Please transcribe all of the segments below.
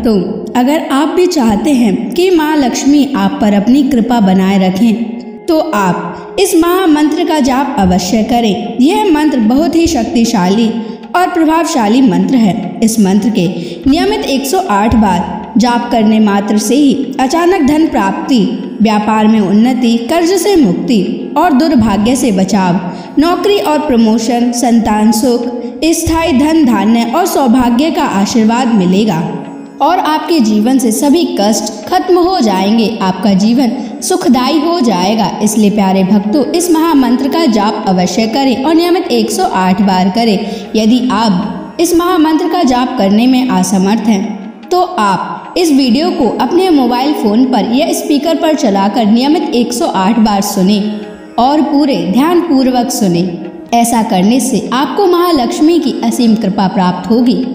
भक्तों, अगर आप भी चाहते हैं कि माँ लक्ष्मी आप पर अपनी कृपा बनाए रखें, तो आप इस महामंत्र का जाप अवश्य करें। यह मंत्र बहुत ही शक्तिशाली और प्रभावशाली मंत्र है। इस मंत्र के नियमित 108 बार जाप करने मात्र से ही अचानक धन प्राप्ति, व्यापार में उन्नति, कर्ज से मुक्ति और दुर्भाग्य से बचाव, नौकरी और प्रमोशन, संतान सुख, स्थायी धन धान्य और सौभाग्य का आशीर्वाद मिलेगा और आपके जीवन से सभी कष्ट खत्म हो जाएंगे। आपका जीवन सुखदायी हो जाएगा। इसलिए प्यारे भक्तों, इस महामंत्र का जाप अवश्य करें और नियमित 108 बार करें। यदि आप इस महामंत्र का जाप करने में असमर्थ हैं, तो आप इस वीडियो को अपने मोबाइल फोन पर या स्पीकर पर चलाकर नियमित 108 बार सुने और पूरे ध्यान पूर्वक सुने। ऐसा करने से आपको महालक्ष्मी की असीम कृपा प्राप्त होगी।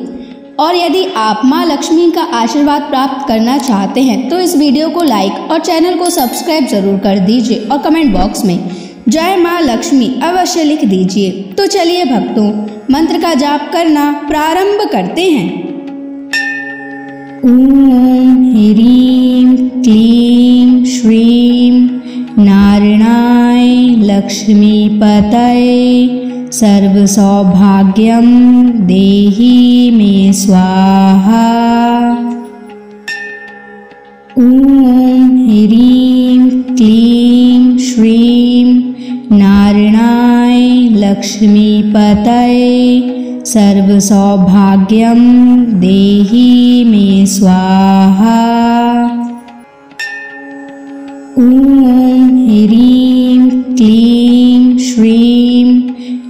और यदि आप माँ लक्ष्मी का आशीर्वाद प्राप्त करना चाहते हैं, तो इस वीडियो को लाइक और चैनल को सब्सक्राइब जरूर कर दीजिए और कमेंट बॉक्स में जय माँ लक्ष्मी अवश्य लिख दीजिए। तो चलिए भक्तों, मंत्र का जाप करना प्रारंभ करते हैं। ओम ह्रीं क्लीं श्रीं नारायणाय लक्ष्मीपतये सर्व सौभाग्यं देहि मे स्वाहा। ओम ह्रीं क्लीं श्रीं नारायणाय लक्ष्मीपतये सर्व सौभाग्यं देहि मे स्वाहा। ओम ह्रीं क्लीं श्रीं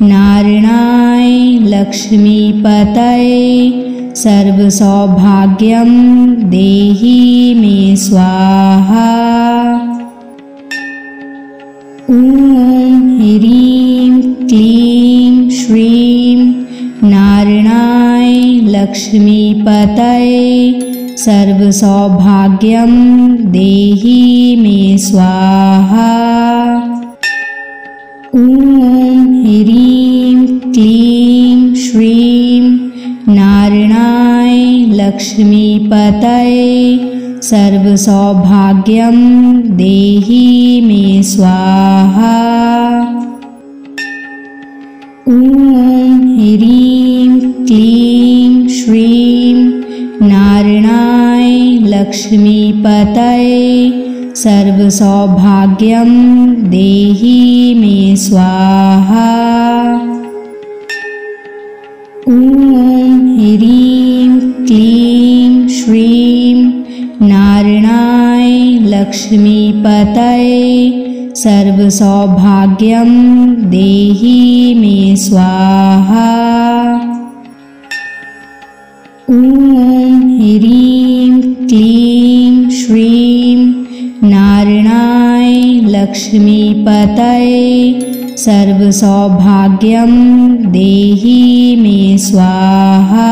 नारायणाय लक्ष्मीपतये सर्व सौभाग्यं देहि मे स्वाहा। ओम ह्रीं क्लीं श्रीं नारायणाय लक्ष्मीपतये सर्व सौभाग्यं देहि मे स्वाहा। ओम ह्रीं क्लीं श्रीं नारायणाय लक्ष्मीपतये सर्व सौभाग्यं देहि मे स्वाहा। ओम ह्रीं क्लीं श्रीं नारायणाय लक्ष्मीपतये सर्व सौभाग्यं देहि मे स्वाहा। ओम ह्रीं क्लीं श्रीं नारायणाय लक्ष्मीपतये सर्व सौभाग्यं देहि मे स्वाहा। ओम ह्रीं क्लीं श्रीं नारायणाय लक्ष्मीपतये सर्व सौभाग्यं देहि मे स्वाहा।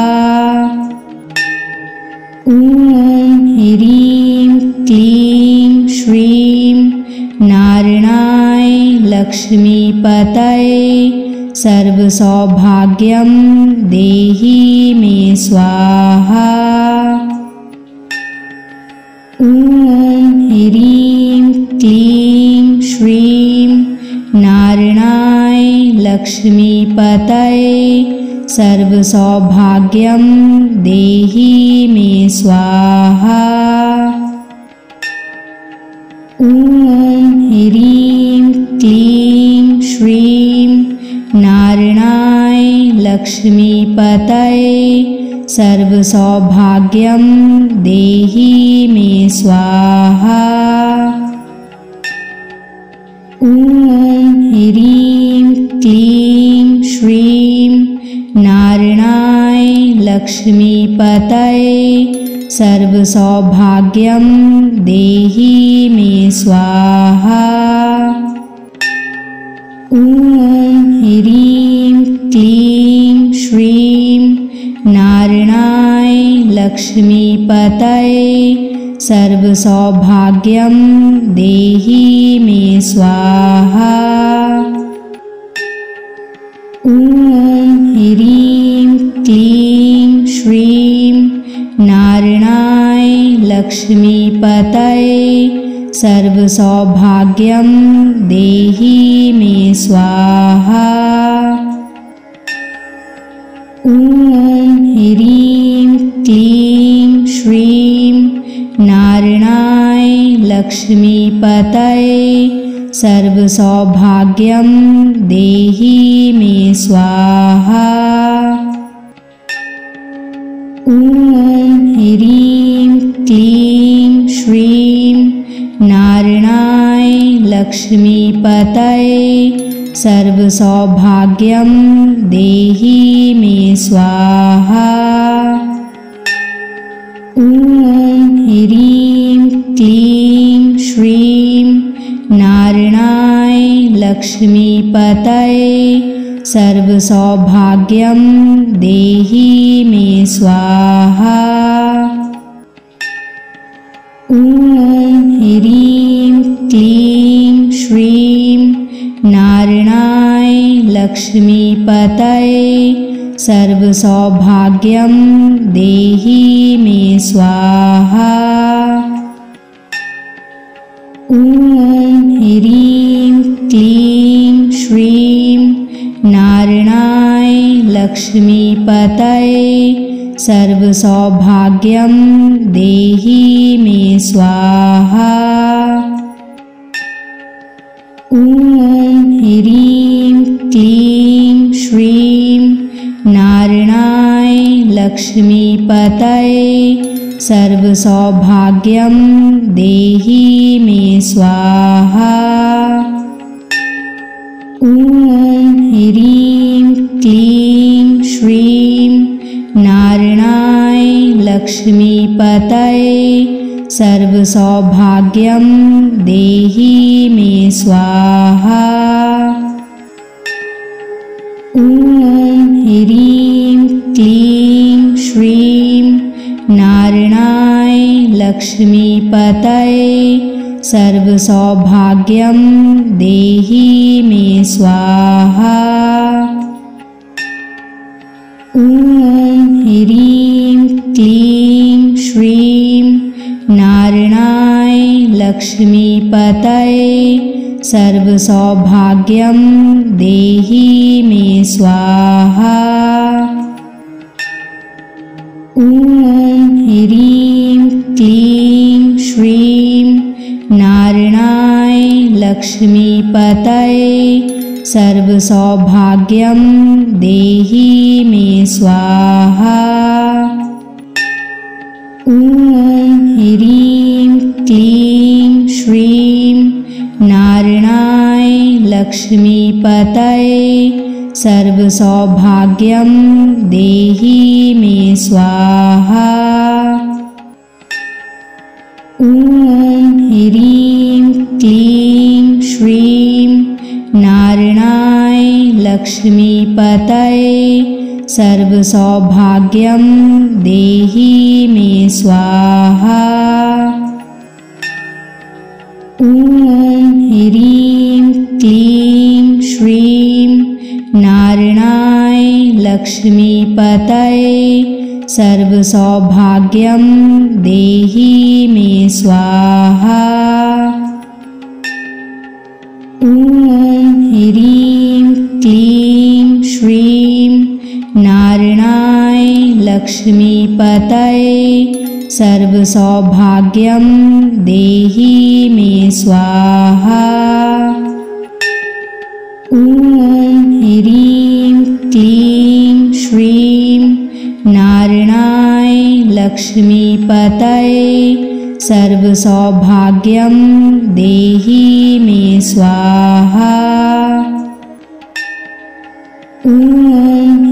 ओम ह्रीं क्लीं श्रीं नारायणाय लक्ष्मीपतये सर्व सौभाग्यं देहि मे स्वाहा। ओम ह्रीं क्लीं श्रीं नारायणाय लक्ष्मीपतये सर्व सौभाग्यं देहि मे स्वाहा। ओम ह्रीं क्लीं श्रीं नारायणाय लक्ष्मीपतये सर्व सौभाग्यं देहि मे स्वाहा। ओम ह्रीं क्लीं श्रीं नारायणाय लक्ष्मीपतये सर्व सौभाग्यं देहि मे स्वाहा। ओम ह्रीं क्लीं श्रीं नारायणाय लक्ष्मीपतये सर्व सौभाग्यं देहि मे स्वाहा। ओम ह्रीं क्लीं श्रीं नारायणाय लक्ष्मीपतये सर्वसौभाग्यं देहि मे स्वाहा। ॐ ह्रीं क्लीं श्रीं नारायणाय लक्ष्मीपतये सर्वसौभाग्यं देहि मे स्वाहा। ॐ ह्रीं क्लीं श्रीं नारायणाय लक्ष्मीपतये सर्वसौभाग्यं देहि मे स्वाहा। ॐ ह्रीं क्लीं श्रीं नारायणाय लक्ष्मीपतये सर्वसौभाग्यं देहि मे स्वाहा। ॐ ह्रीं क्लीं श्रीं नारायणाय लक्ष्मीपतये सर्वसौभाग्यं देहि मे स्वाहा। ॐ ह्रीं क्लीं श्रीं नारायणाय लक्ष्मीपतये सर्वसौभाग्यं देहि मे स्वाहा। ॐ ह्रीं क्लीं श्रीं नारायणाय लक्ष्मीपतये सर्वसौभाग्यं देहि मे स्वाहा। ॐ ह्रीं क्लीं श्रीं नारायणाय लक्ष्मीपतये सर्वसौभाग्यं देहि मे स्वाहा। ॐ ह्रीं क्लीं श्रीं नारायणाय लक्ष्मीपतये सर्वसौभाग्यं देहि मे स्वाहा। ॐ ह्रीं क्लीं श्रीं नारायणाय लक्ष्मीपतये सर्वसौभाग्यं देहि मे स्वाहा। ॐ ह्रीं क्लीं श्रीं नारायणाय लक्ष्मीपतये सर्वसौभाग्यं देहि मे स्वाहा। ॐ ह्रीं क्लीं श्रीं नारायणाय लक्ष्मीपतये सर्वसौभाग्यं देहि मे स्वाहा। ॐ ह्रीं क्लीं श्रीं नारायणाय लक्ष्मीपतये सर्वसौभाग्यं देहि मे स्वाहा। ॐ ह्रीं क्लीं श्रीं नारायणाय लक्ष्मीपतये सर्वसौभाग्यं देहि मे स्वाहा। ॐ ह्रीं क्लीं श्रीं नारायणाय लक्ष्मीपतये सर्वसौभाग्यं देहि मे स्वाहा। ॐ ह्रीं क्लीं श्रीं नारायणाय लक्ष्मीपतये सर्वसौभाग्यं देहि मे स्वाहा। ॐ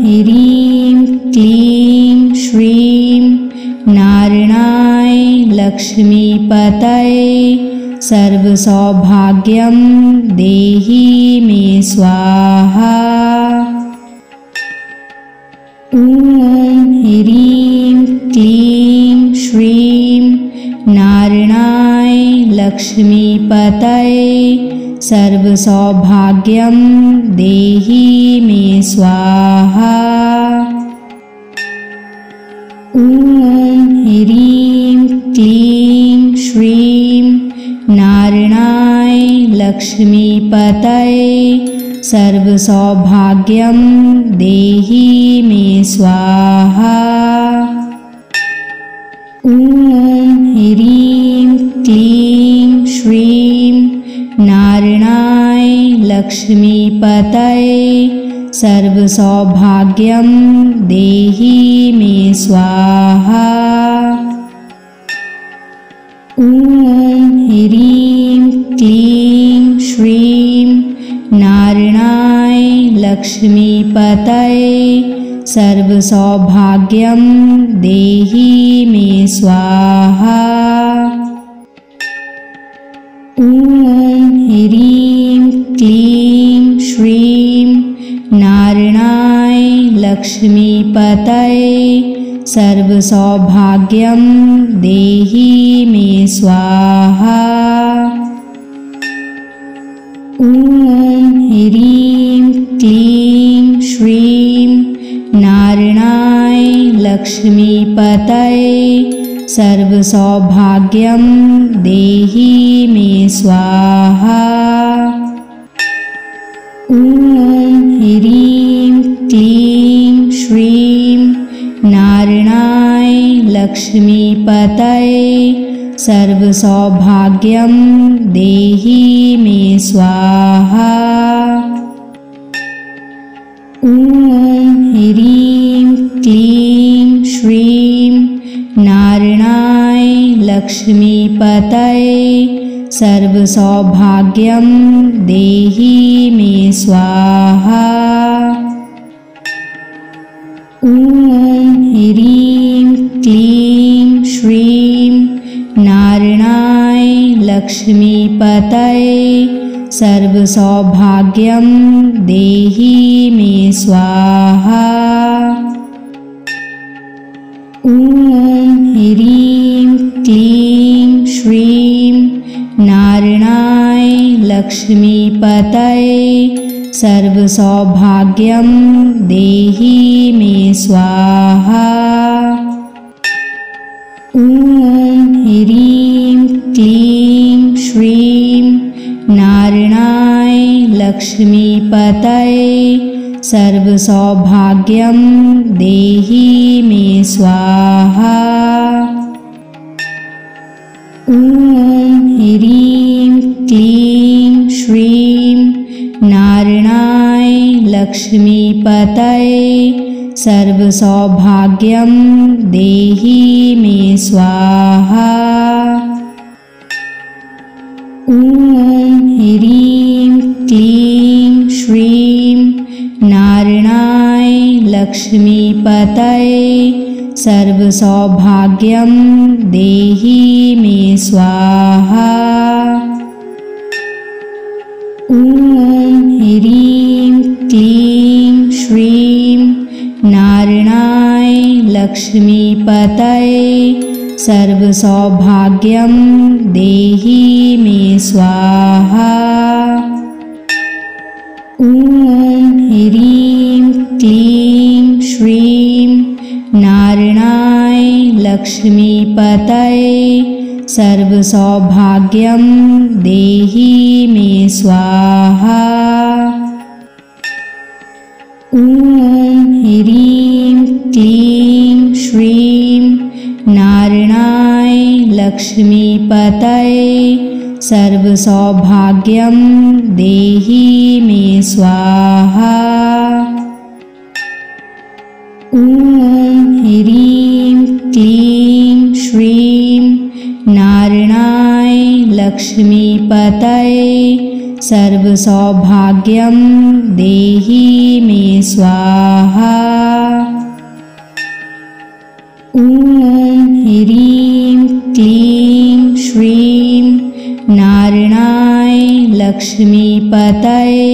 ह्रीं क्लीं श्रीं नारायणाय लक्ष्मीपतये सर्वसौभाग्यं देहि मे स्वाहा। ॐ ह्रीं क्लीं श्रीं नारायणाय लक्ष्मीपतये सर्वसौभाग्यं देहि मे स्वाहा। ॐ ह्रीं क्लीं लक्ष्मीपतये सर्वसौभाग्यं देहि मे स्वाहा। ॐ ह्रीं क्लीं श्रीं नारायणाय लक्ष्मीपतये सर्वसौभाग्यं देहि मे स्वाहा। ॐ ह्रीं क्लीं श्रीं नारायणाय लक्ष्मीपतये सर्वसौभाग्यं देहि मे स्वाहा। ॐ ह्रीं क्लीं श्रीं नारायणाय लक्ष्मीपतये सर्वसौभाग्यं देहि मे स्वाहा। ॐ ह्रीं क्लीं श्रीं नारायणाय लक्ष्मीपतये सर्वसौभाग्यं देहि मे स्वाहा। ॐ ह्रीं क्लीं श्रीं नारायणाय लक्ष्मीपतये सर्वसौभाग्यं देहि मे स्वाहा। ॐ ह्रीं क्लीं श्रीं नारायणाय लक्ष्मीपतये सर्वसौभाग्यं देहि मे स्वाहा। ॐ ह्रीं क्लीं श्रीं नारायणाय लक्ष्मीपतये सर्वसौभाग्यं देहि मे स्वाहा। ॐ ह्रीं क्लीं श्रीं नारायणाय लक्ष्मीपतये सर्वसौभाग्यं देहि मे स्वाहा। ॐ ह्रीं क्लीं श्रीं नारायणाय लक्ष्मीपतये सर्वसौभाग्यं देहि मे स्वाहा। ॐ ह्रीं क्लीं श्रीं नारायणाय लक्ष्मीपतये सर्वसौभाग्यं देहि मे स्वाहा। ॐ ह्रीं क्लीं श्रीं नारायणाय लक्ष्मीपतये सर्वसौभाग्यं देहि मे स्वाहा। ॐ ह्रीं क्लीं श्रीं नारायणाय लक्ष्मीपतये सर्वसौभाग्यं देहि मे स्वाहा। ॐ ह्रीं क्लीं श्रीं नारायणाय लक्ष्मीपतये सर्वसौभाग्यं देहि मे स्वाहा। ॐ ह्रीं क्लीं श्रीं नारायणाय लक्ष्मीपतये सर्वसौभाग्यं देहि मे स्वाहा। ॐ ह्रीं क्लीं श्रीं नारायणाय लक्ष्मीपतये सर्वसौभाग्यं देहि मे स्वाहा। ॐ ह्रीं क्लीं श्रीं नारायणाय लक्ष्मीपतये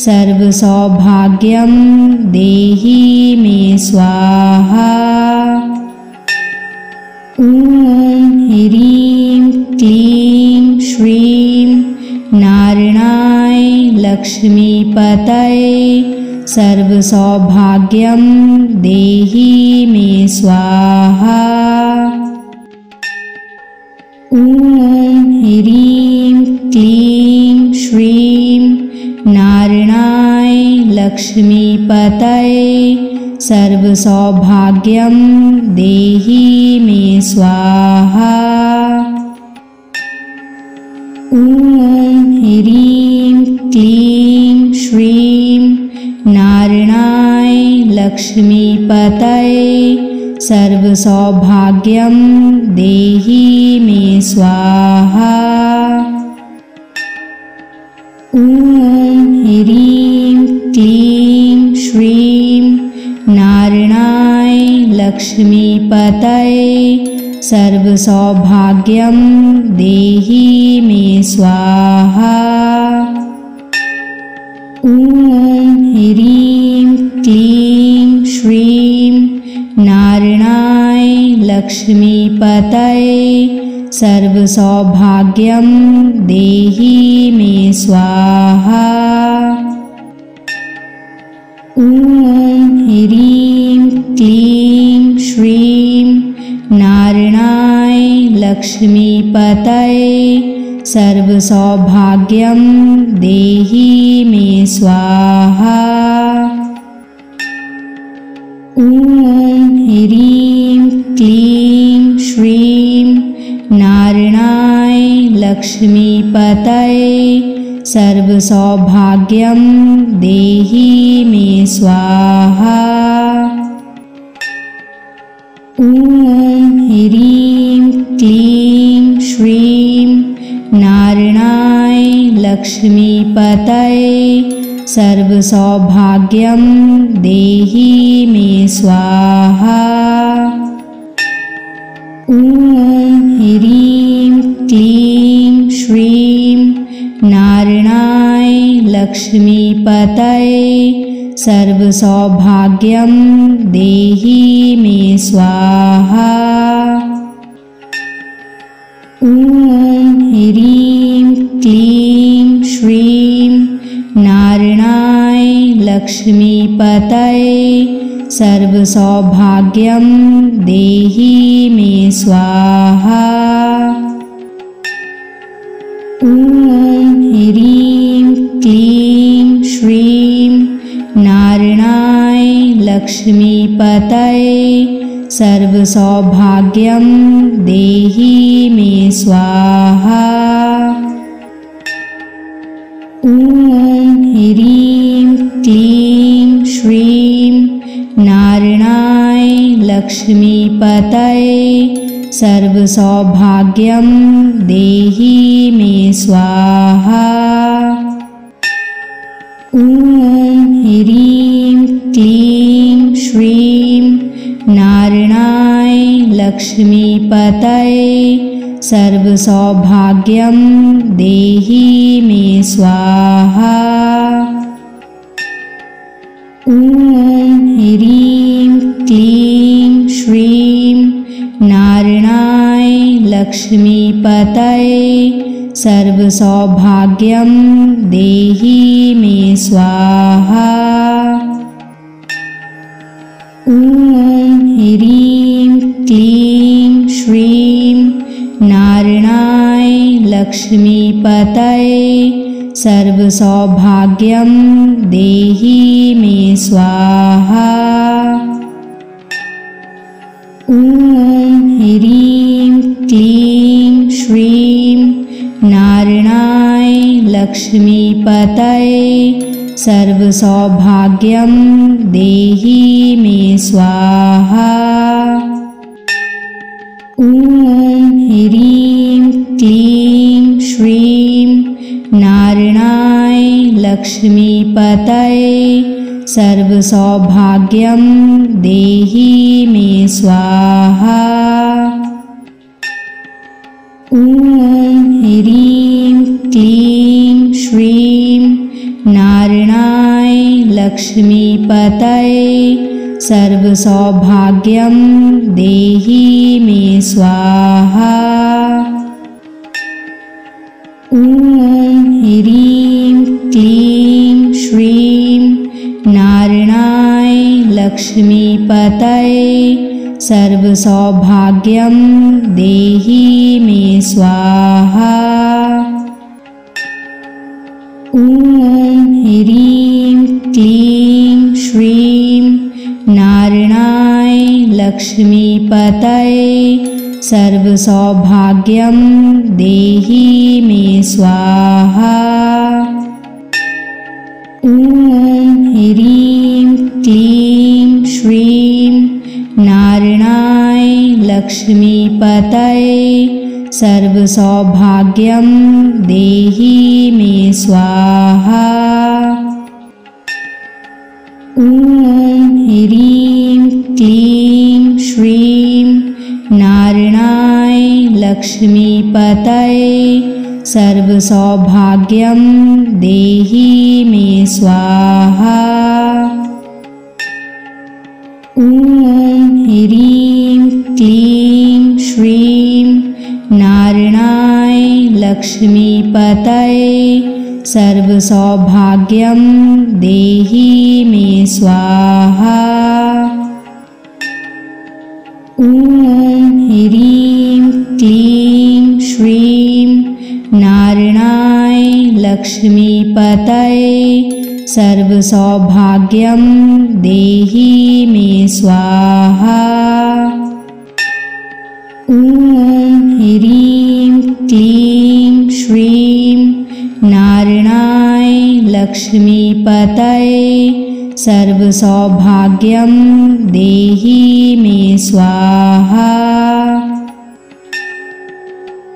सर्वसौभाग्यं देहि मे स्वाहा। ॐ ह्रीं क्लीं श्रीं नारायणाय लक्ष्मीपतये सर्वसौभाग्यं देहि मे स्वाहा। ॐ ह्रीं क्लीं श्रीं नारायणाय लक्ष्मीपतये सर्वसौभाग्यं देहि मे स्वाहा। ॐ ह्रीं क्लीं श्रीं नारायणाय लक्ष्मीपतये सर्वसौभाग्यं देहि मे स्वाहा। ॐ ह्रीं क्लीं श्रीं नारायणाय लक्ष्मीपतये सर्वसौभाग्यं देहि मे स्वाहा। ॐ ह्रीं क्लीं श्रीं नारायणाय लक्ष्मीपतये सर्वसौभाग्यं देहि मे स्वाहा। ॐ ह्रीं क्लीं श्रीं नारायणाय लक्ष्मीपतये सर्वसौभाग्यं देहि मे स्वाहा। ॐ ह्रीं क्लीं श्रीं नारायणाय लक्ष्मीपतये सर्वसौभाग्यं देहि मे स्वाहा। ॐ ह्रीं क्लीं श्रीं नारायणाय लक्ष्मीपतये सर्वसौभाग्यं देहि मे स्वाहा। ॐ ह्रीं क्लीं श्रीं नारायणाय लक्ष्मीपतये सर्वसौभाग्यं देहि मे स्वाहा। ॐ ह्रीं क्लीं श्रीं नारायणाय लक्ष्मीपतये सर्वसौभाग्यं देहि मे स्वाहा। ॐ ह्रीं क्लीं श्रीं नारायणाय लक्ष्मीपतये सर्वसौभाग्यं देहि मे स्वाहा। ॐ ह्रीं क्लीं श्रीं नारायणाय लक्ष्मीपतये सर्वसौभाग्यं देहि मे स्वाहा। ॐ ह्रीं क्लीं श्रीं नारायणाय लक्ष्मीपतये सर्वसौभाग्यं देहि मे स्वाहा। ॐ ह्रीं क्लीं श्रीं नारायणाय लक्ष्मीपतये सर्वसौभाग्यं देहि मे स्वाहा। ॐ ह्रीं क्लीं श्रीं नारायणाय लक्ष्मीपतये सर्वसौभाग्यं देहि मे स्वाहा। ॐ ह्रीं क्लीं श्रीं नारायणाय लक्ष्मीपतये सर्वसौभाग्यं देहि मे स्वाहा। ॐ ह्रीं क्लीं श्रीं नारायणाय लक्ष्मीपतये सर्वसौभाग्यं देहि मे स्वाहा। ॐ ह्रीं क्लीं श्रीं नारायणाय लक्ष्मीपतये सर्वसौभाग्यं देहि मे स्वाहा। ॐ ह्रीं क्लीं श्रीं नारायणाय लक्ष्मीपतये सर्वसौभाग्यं देहि मे स्वाहा। ॐ लक्ष्मीपतये सर्वसौभाग्यं देहि मे स्वाहा। ॐ ह्रीं क्लीं श्रीं नारायणाय लक्ष्मीपतये सर्वसौभाग्यं देहि मे स्वाहा। ॐ ह्रीं क्लीं श्रीं नारायणाय लक्ष्मीपतये सर्वसौभाग्यं देहि मे स्वाहा। ॐ ह्रीं क्लीं श्रीं नारायणाय लक्ष्मीपतये सर्वसौभाग्यं देहि मे स्वाहा। ॐ ह्रीं क्लीं श्रीं नारायणाय लक्ष्मीपतये सर्वसौभाग्यं देहि मे स्वाहा। ॐ ह्रीं क्लीं श्रीं नारायणाय लक्ष्मीपतये सर्वसौभाग्यं देहि मे स्वाहा।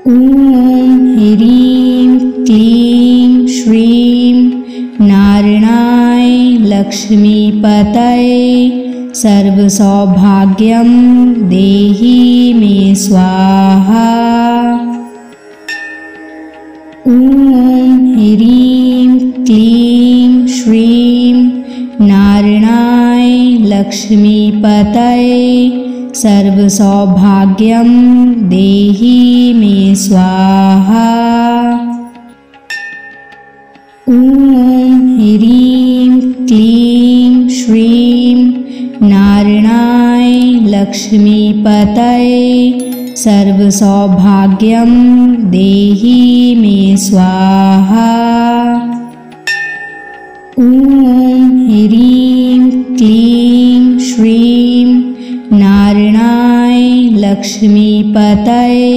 ॐ ह्रीं क्लीं श्रीं नारायणाय लक्ष्मीपतये सर्वसौभाग्यं देहि मे स्वाहा। ॐ ह्रीं क्लीं श्रीं नारायणाय लक्ष्मीपतये सर्वसौभाग्यं देहि मे स्वाहा। ॐ ह्रीं क्लीं श्रीं नारायणाय लक्ष्मीपतये सर्वसौभाग्यं देहि मे स्वाहा। ॐ ह्रीं क्लीं श्रीं नारायणाय लक्ष्मीपतये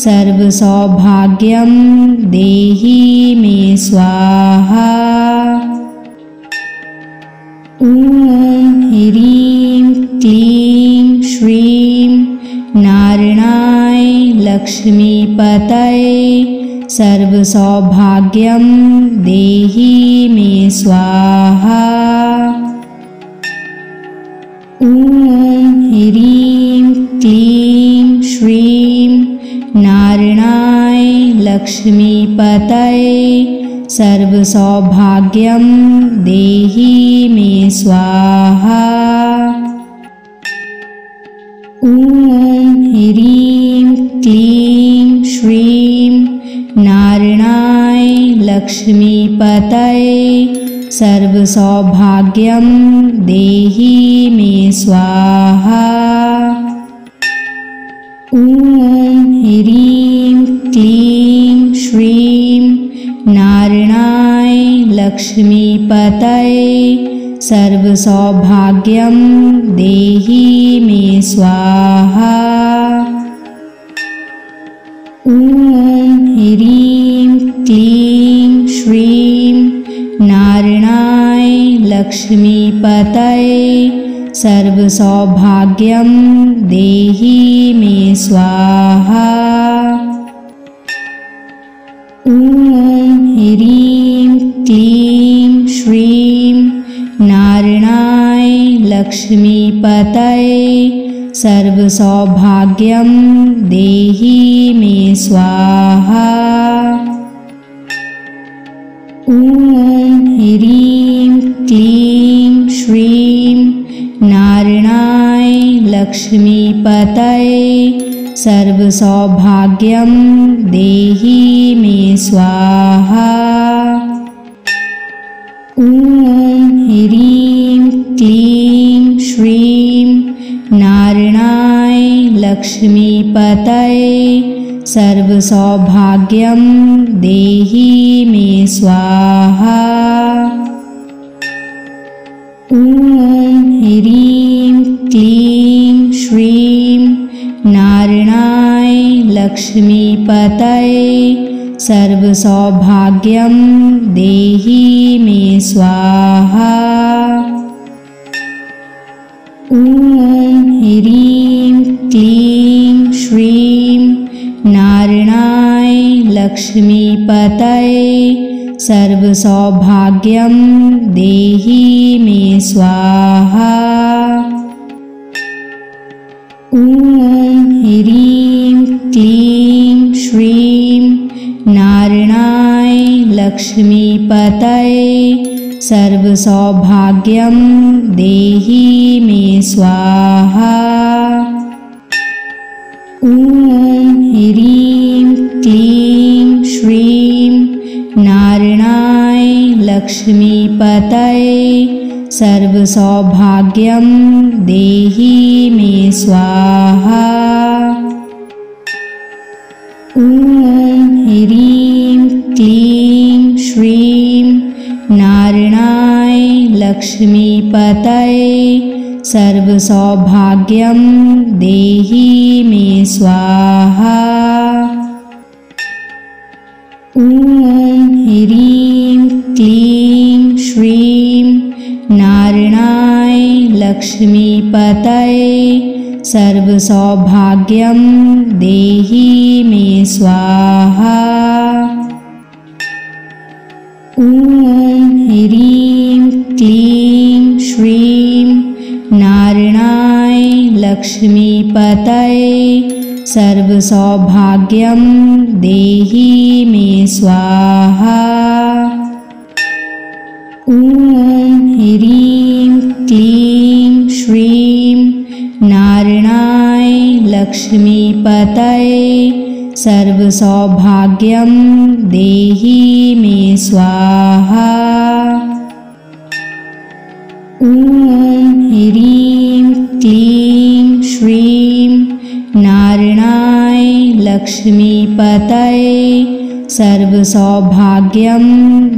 सर्वसौभाग्यं देहि मे स्वाहा। ॐ ह्रीं क्लीं श्रीं नारायणाय लक्ष्मीपतये सर्वसौभाग्यं देहि मे स्वाहा। ॐ ह्रीं क्लीं श्रीं नारायणाय लक्ष्मीपतये सर्वसौभाग्यं देहि मे स्वाहा। ॐ ह्रीं क्लीं श्रीं नारायणाय लक्ष्मीपतये सर्वसौभाग्यं देहि मे स्वाहा। ॐ ह्रीं क्लीं श्रीं नारायणाय लक्ष्मीपतये सर्वसौभाग्यं देहि मे स्वाहा। ॐ ह्रीं क्लीं श्रीं नारायणाय लक्ष्मीपतये सर्वसौभाग्यं देहि मे स्वाहा। ॐ ह्रीं क्लीं श्रीं नारायणाय लक्ष्मीपतये सर्वसौभाग्यं देहि मे स्वाहा। ॐ ह्रीं क्लीं श्रीं नारायणाय लक्ष्मीपतये सर्वसौभाग्यं देहि मे स्वाहा। ॐ ह्रीं क्लीं श्रीं नारायणाय लक्ष्मीपतये सर्वसौभाग्यं देहि मे स्वाहा। ॐ ह्रीं क्लीं लक्ष्मीपतये सर्वसौभाग्यं देहि मे स्वाहा। ॐ ह्रीं क्लीं श्रीं नारायणाय लक्ष्मीपतये सर्वसौभाग्यं देहि मे स्वाहा। ॐ ह्रीं क्लीं श्रीं नारायणाय लक्ष्मीपतये सर्वसौभाग्यं देहि मे स्वाहा। ॐ ह्रीं क्लीं श्रीं नारायणाय लक्ष्मीपतये सर्वसौभाग्यं देहि मे स्वाहा। ॐ ह्रीं क्लीं श्रीं नारायणाय लक्ष्मीपतये सर्वसौभाग्यं देहि मे स्वाहा। ॐ ह्रीं क्लीं श्रीं नारायणाय लक्ष्मीपतये सर्वसौभाग्यं देहि मे स्वाहा। ॐ ह्रीं क्लीं श्रीं नारायणाय लक्ष्मीपतये सर्वसौभाग्यं देहि मे स्वाहा। ॐ ह्रीं क्लीं श्रीं नारायणाय लक्ष्मीपतये सर्वसौभाग्यं देहि मे स्वाहा। ॐ ह्रीं क्लीं श्रीं नारायणाय लक्ष्मीपतये सर्वसौभाग्यं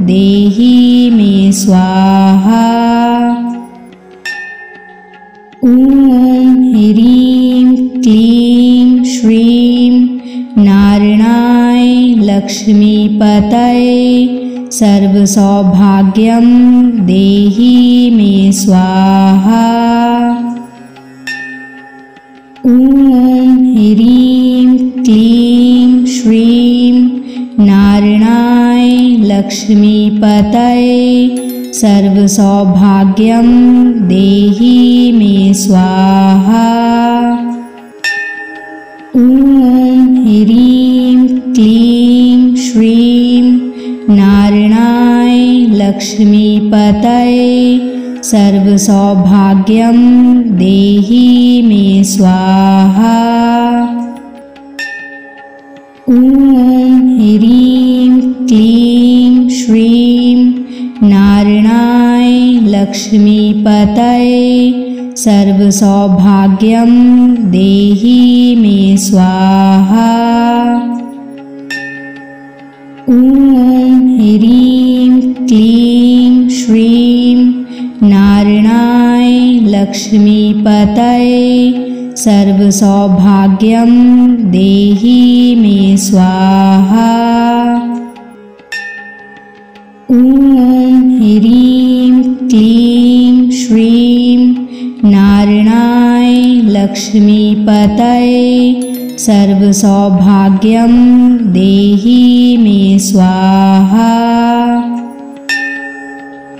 देहि मे स्वाहा। ॐ ह्रीं क्लीं श्रीं नारायणाय लक्ष्मीपतये सर्वसौभाग्यं देहि मे स्वाहा। ॐ ह्रीं क्लीं श्रीं नारायणाय लक्ष्मीपतये सर्वसौभाग्यं देहि मे स्वाहा। ॐ ह्रीं क्लीं श्रीं नारायणाय लक्ष्मीपतये सर्वसौभाग्यं देहि मे स्वाहा। ॐ ह्रीं क्लीं श्रीं नारायणाय लक्ष्मीपतये सर्वसौभाग्यं देहि मे स्वाहा। ॐ ह्रीं क्लीं श्रीं नारायणाय लक्ष्मीपतये सर्वसौभाग्यं देहि मे स्वाहा। ॐ ह्रीं क्लीं श्रीं नारायणाय लक्ष्मीपतये सर्वसौभाग्यं देहि मे स्वाहा।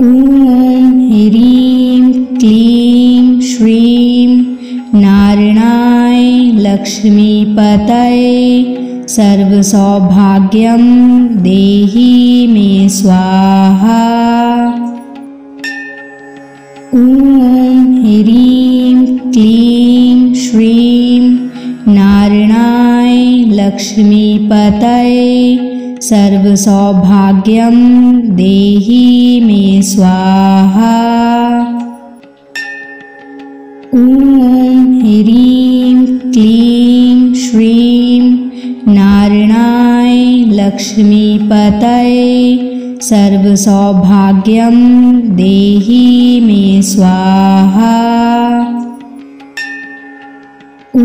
ॐ ह्रीं क्लीं श्रीं नारायणाय लक्ष्मीपतये सर्वसौभाग्यं देहि मे स्वाहा। ॐ ह्रीं क्लीं श्रीं नारायणाय लक्ष्मीपतये सर्वसौभाग्यं देहि मे स्वाहा। ॐ ह्रीं क्लीं श्रीं नारायणाय लक्ष्मीपतये सर्वसौभाग्यं देहि मे स्वाहा। ॐ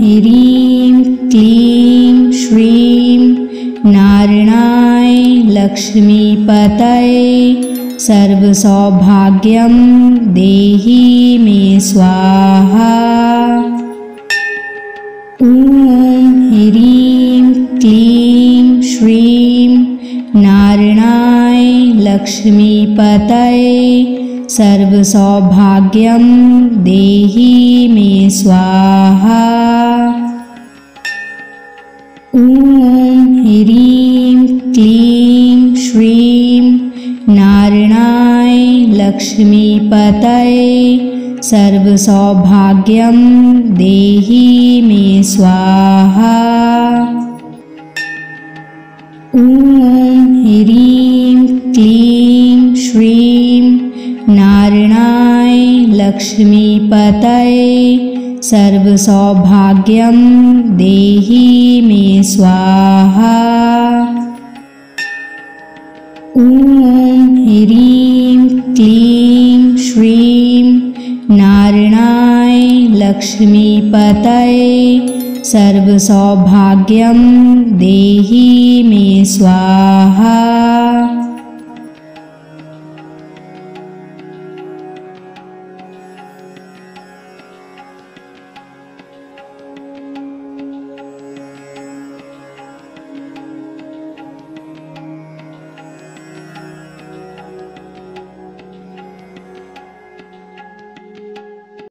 ह्रीं क्लीं लक्ष्मीपतये सर्वसौभाग्यं देहि मे स्वाहा। ॐ ह्रीं क्लीं श्रीं नारायणाय लक्ष्मीपतये सर्वसौभाग्यं देहि मे स्वाहा। ॐ ह्रीं क्लीं श्रीं नारायणाय लक्ष्मीपतये सर्वसौभाग्यं देहि मे स्वाहा। ॐ ह्रीं क्लीं श्रीं नारायणाय लक्ष्मीपतये सर्वसौभाग्यं देहि मे स्वाहा। ॐ ह्रीं क्लीं श्रीं नारायणाय लक्ष्मीपतये सर्वसौभाग्यं देहि मे स्वाहा।